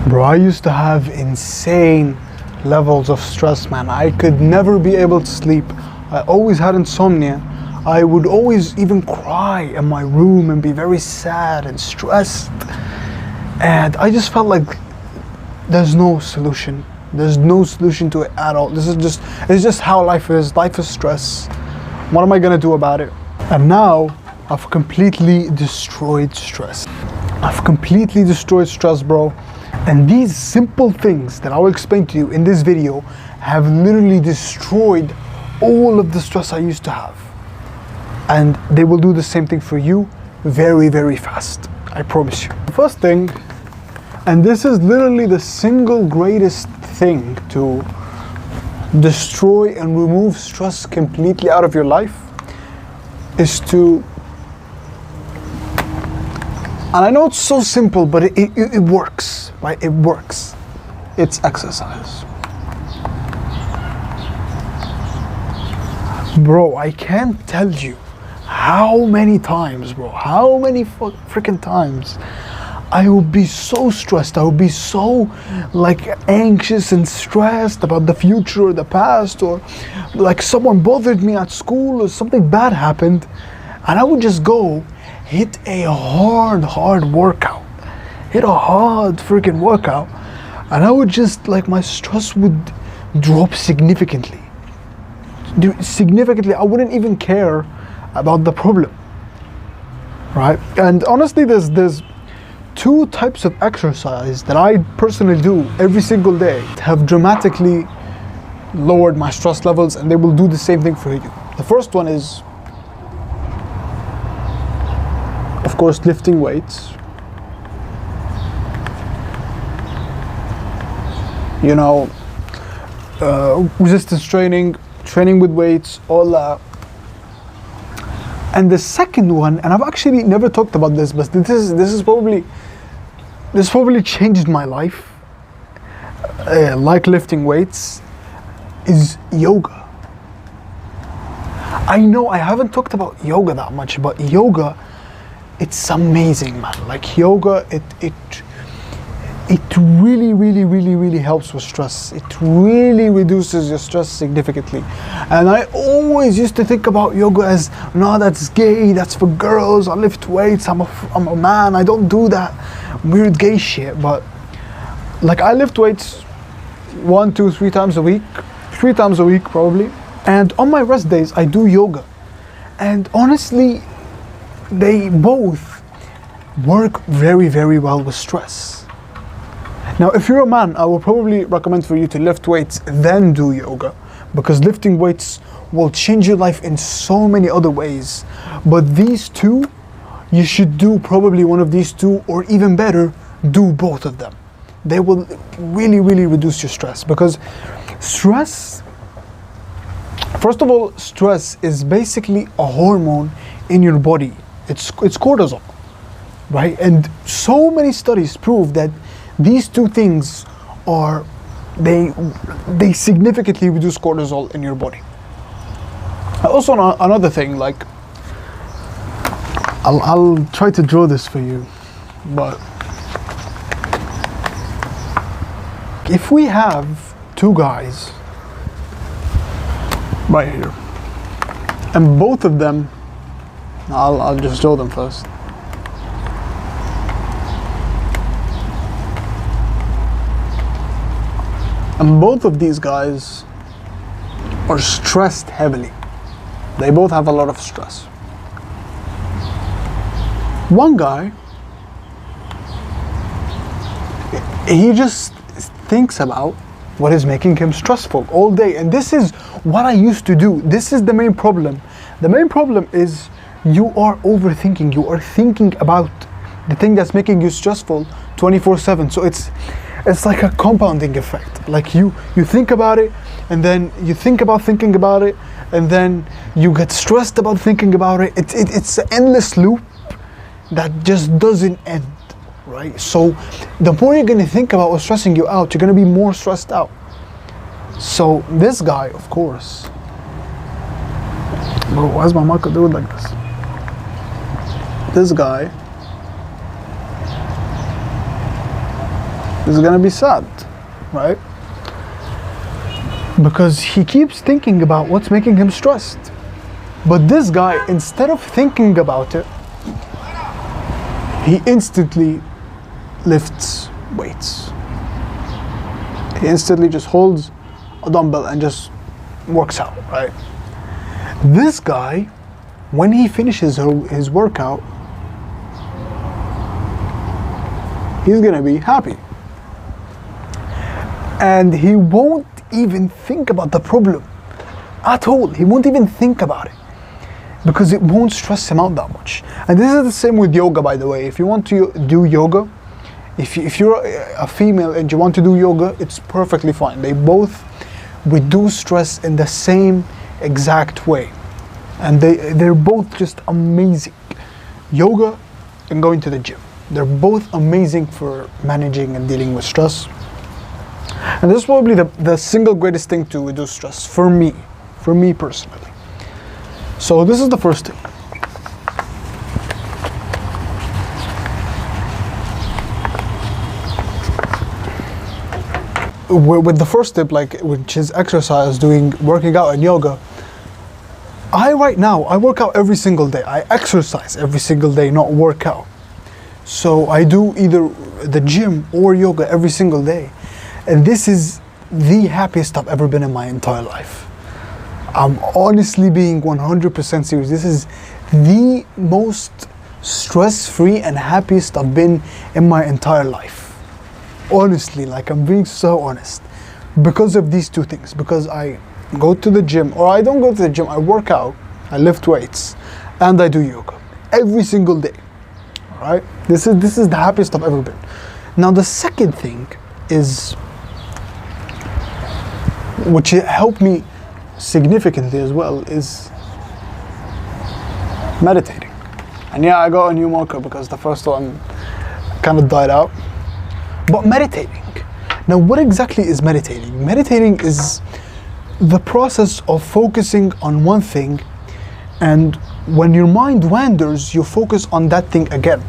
Bro, I used to have insane levels of stress, man. I could never be able to sleep. I always had insomnia. I would always even cry in my room and be very sad and stressed. And I just felt like there's no solution. There's no solution to it at all. It's just how life is. Life is stress. What am I gonna do about it? And now I've completely destroyed stress. I've completely destroyed stress, bro. And these simple things that I will explain to you in this video have literally destroyed all of the stress I used to have. And they will do the same thing for you very, very fast. I promise you. The first thing, and this is literally the single greatest thing to destroy and remove stress completely out of your life, is to, and I know it's so simple, but it works, right? It works. It's exercise. Bro, I can't tell you how many times, bro, how many freaking times I would be so stressed. I would be so like anxious and stressed about the future or the past, or like someone bothered me at school or something bad happened, and I would just go hit a hard workout, hit a hard freaking workout, and I would just, like, my stress would drop significantly. Significantly. I wouldn't even care about the problem, right? And honestly, there's two types of exercise that I personally do every single day that have dramatically lowered my stress levels, and they will do the same thing for you. The first one is, of course, lifting weights. You know, resistance training, training with weights, all that. And the second one, and I've actually never talked about this, but this probably changed my life, like lifting weights, is yoga. I know I haven't talked about yoga that much, but yoga, it's amazing, man. Like yoga, it really helps with stress. It really reduces your stress significantly. And I always used to think about yoga as, no, that's gay, that's for girls, I lift weights, I'm a man, I don't do that weird gay shit. But like, I lift weights 1, 2, 3 times a week, 3 times a week probably. And on my rest days, I do yoga. And honestly, they both work very well with stress. Now, if you're a man, I will probably recommend for you to lift weights, then do yoga, because lifting weights will change your life in so many other ways. But these two, you should do probably one of these two, or even better, do both of them. They will really reduce your stress, because stress, first of all, stress is basically a hormone in your body. It's cortisol, right? And so many studies prove that these two things they significantly reduce cortisol in your body. Also, another thing, like, I'll try to draw this for you, but if we have two guys right here, and both of them, I'll just draw them first. And both of these guys are stressed heavily. They both have a lot of stress. One guy, he just thinks about what is making him stressful all day. And this is what I used to do. This is the main problem. The main problem is you are overthinking. You are thinking about the thing that's making you stressful 24/7. So it's like a compounding effect. Like you think about it, and then you think about thinking about it, and then you get stressed about thinking about it. It's an endless loop that just doesn't end, right? So the more you're gonna think about what's stressing you out, you're gonna be more stressed out. So this guy, of course, bro, why is my marker doing like this? This guy, is gonna be sad, right? Because he keeps thinking about what's making him stressed. But this guy, instead of thinking about it, he instantly lifts weights. He instantly just holds a dumbbell and just works out, right? This guy, when he finishes his workout, he's gonna be happy. And he won't even think about the problem at all. He won't even think about it because it won't stress him out that much. And this is the same with yoga, by the way. If you want to do yoga, if you're a female and you want to do yoga, it's perfectly fine. They both reduce stress in the same exact way. And they're both just amazing. Yoga and going to the gym. They're both amazing for managing and dealing with stress. And this is probably the single greatest thing to reduce stress for me personally. So this is the first tip. With the first tip, which is exercise, working out and yoga, I work out every single day. I exercise every single day, not work out. So I do either the gym or yoga every single day. And this is the happiest I've ever been in my entire life. I'm honestly being 100% serious. This is the most stress-free and happiest I've been in my entire life. Honestly, I'm being so honest. Because of these two things. Because I go to the gym, or I don't go to the gym, I work out, I lift weights, and I do yoga. Every single day. Alright? This is the happiest I've ever been. Now the second thing is, which helped me significantly as well, is meditating. And yeah, I got a new marker because the first one kind of died out. But meditating. Now, what exactly is meditating? Meditating is the process of focusing on one thing, and when your mind wanders, you focus on that thing again.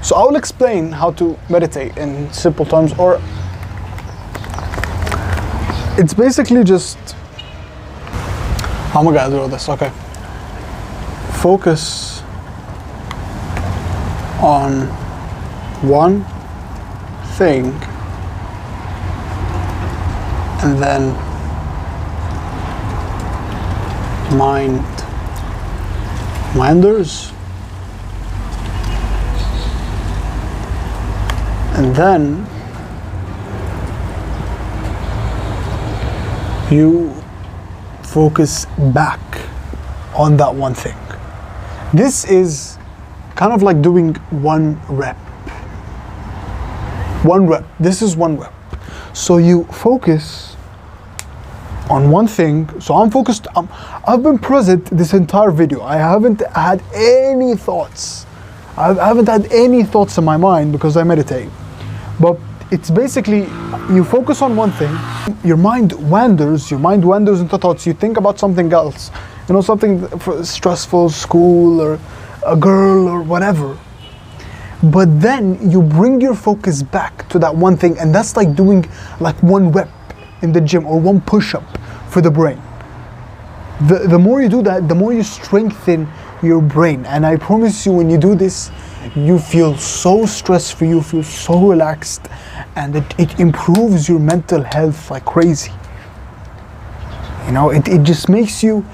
So I will explain how to meditate in simple terms, or it's basically just, how am I gonna do this? Okay. Focus on one thing, and then mind wanders, and then you focus back on that one thing. This is kind of like doing one rep. This is one rep. So you focus on one thing. So I'm focused. I've been present this entire video. I haven't had any thoughts. I haven't had any thoughts in my mind because I meditate. But it's basically, you focus on one thing, your mind wanders into thoughts, you think about something else, something stressful, school or a girl or whatever. But then you bring your focus back to that one thing, and that's like doing one rep in the gym or one push-up for the brain. The more you do that, the more you strengthen your brain. And I promise you, when you do this, you feel so stress-free, you feel so relaxed, and it improves your mental health like crazy. It just makes you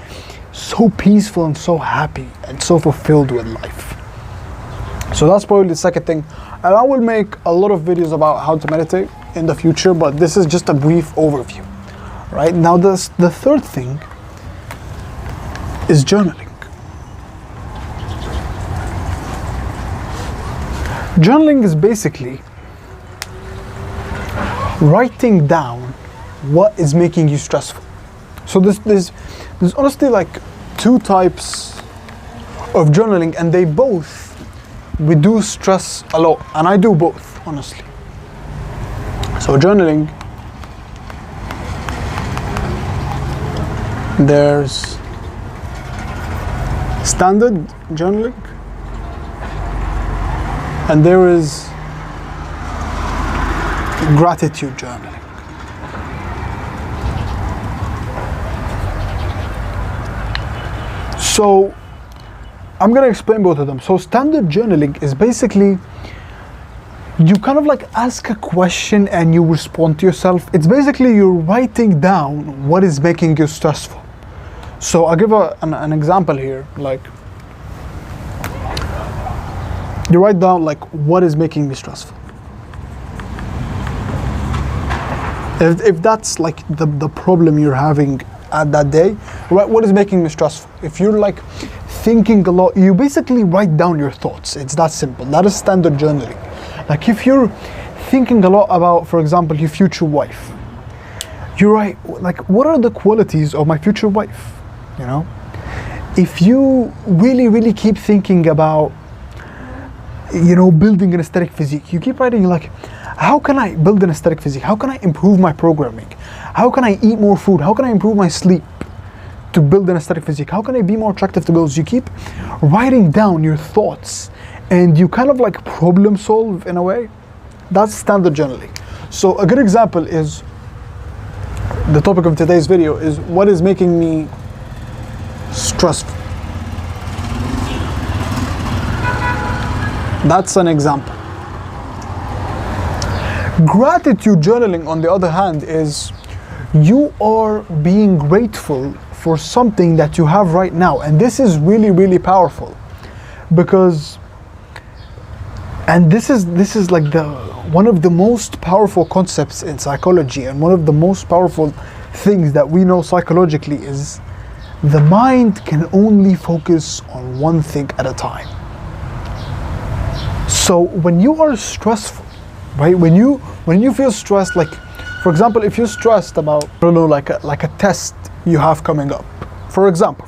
so peaceful and so happy and so fulfilled with life. So that's probably the second thing. And I will make a lot of videos about how to meditate in the future, but this is just a brief overview. Right? Now the third thing is journaling. Journaling is basically writing down what is making you stressful. So there's honestly two types of journaling, and they both reduce stress a lot, and I do both, honestly. So journaling, there's standard journaling, and there is gratitude journaling. So I'm going to explain both of them. So standard journaling is basically you kind of like ask a question and you respond to yourself. It's basically you're writing down what is making you stressful. So I'll give an example here. Like, you write down like what is making me stressful. If that's like the problem you're having at that day, right? What is making me stressful? If you're like thinking a lot, you basically write down your thoughts. It's that simple. That is standard journaling. Like if you're thinking a lot about, for example, your future wife, you write like, what are the qualities of my future wife? You know, if you really keep thinking about, you know, building an aesthetic physique, you keep writing like, how can I build an aesthetic physique? How can I improve my programming? How can I eat more food? How can I improve my sleep to build an aesthetic physique? How can I be more attractive to girls? You keep writing down your thoughts and you kind of like problem solve in a way. That's standard journaling. So a good example is, the topic of today's video is what is making me stressful. That's an example. Gratitude journaling, on the other hand, is you are being grateful for something that you have right now. And this is really powerful, because, and this is like one of the most powerful concepts in psychology, and one of the most powerful things that we know psychologically is the mind can only focus on one thing at a time. So when you are stressful, right? When you feel stressed, like for example, if you're stressed about, I don't know, like a test you have coming up, for example.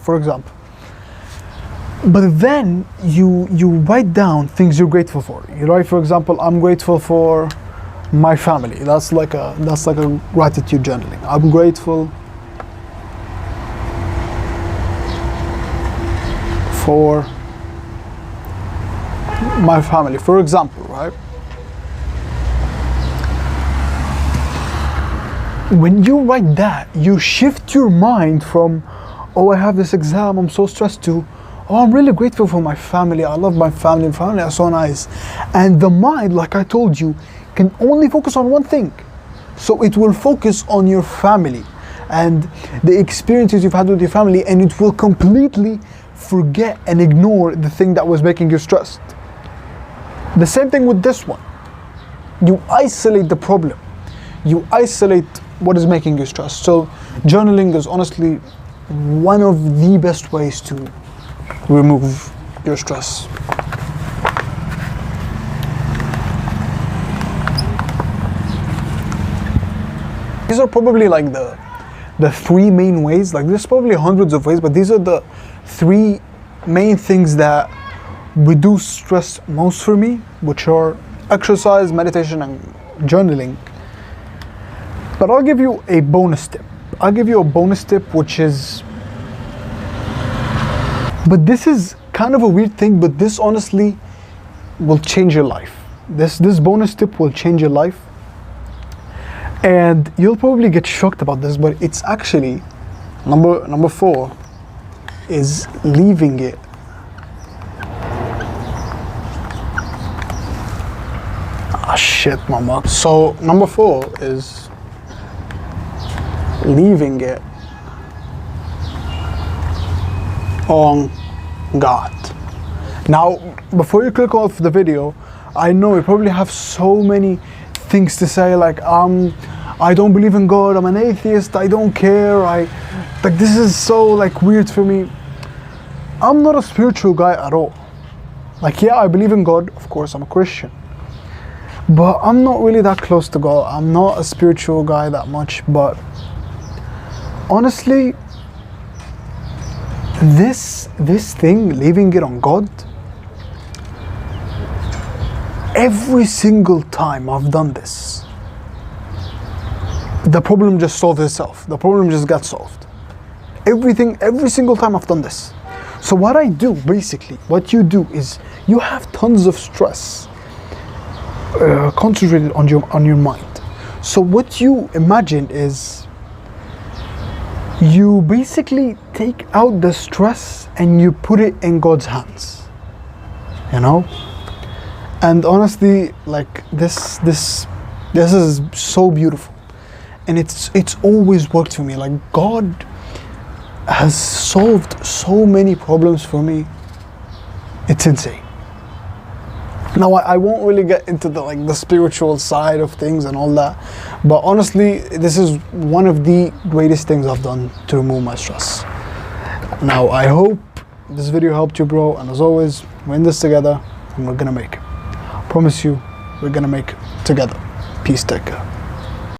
But then you write down things you're grateful for. You write, for example, I'm grateful for my family. That's like a gratitude journaling. I'm grateful for my family, for example, right? When you write that, you shift your mind from, oh, I have this exam, I'm so stressed, to, oh, I'm really grateful for my family, I love my family, family are so nice. And the mind, like I told you, can only focus on one thing. So it will focus on your family and the experiences you've had with your family, and it will completely forget and ignore the thing that was making you stressed. The same thing with this one. You isolate the problem. You isolate what is making you stressed. So journaling is honestly one of the best ways to remove your stress. These are probably like the three main ways. Like there's probably hundreds of ways, but these are the three main things that reduce stress most for me, which are exercise, meditation, and journaling. But I'll give you a bonus tip. Which is, but this is kind of a weird thing, but this honestly will change your life. This bonus tip will change your life. And you'll probably get shocked about this, but it's actually number 4 is leaving it. Ah shit, mama. So number 4 is leaving it on God. Now, before you click off the video, I know you probably have so many things to say, like I don't believe in God, I'm an atheist, I don't care, like this is so like weird for me. I'm not a spiritual guy at all. Like, yeah, I believe in God, of course, I'm a Christian, but I'm not really that close to God. I'm not a spiritual guy that much. But honestly, this thing, leaving it on God, every single time I've done this, the problem just solved itself. The problem just got solved. Every single time I've done this. So what I do, basically, what you do is you have tons of stress concentrated on your mind. So what you imagine is you basically take out the stress and you put it in God's hands, you know. And honestly, like this is so beautiful, and it's always worked for me. Like God has solved so many problems for me. It's insane. Now I won't really get into the spiritual side of things and all that, but honestly, this is one of the greatest things I've done to remove my stress. Now I hope this video helped you, bro, and as always, we're in this together and we're gonna make it. I promise you, we're gonna make it together. Peace, take care.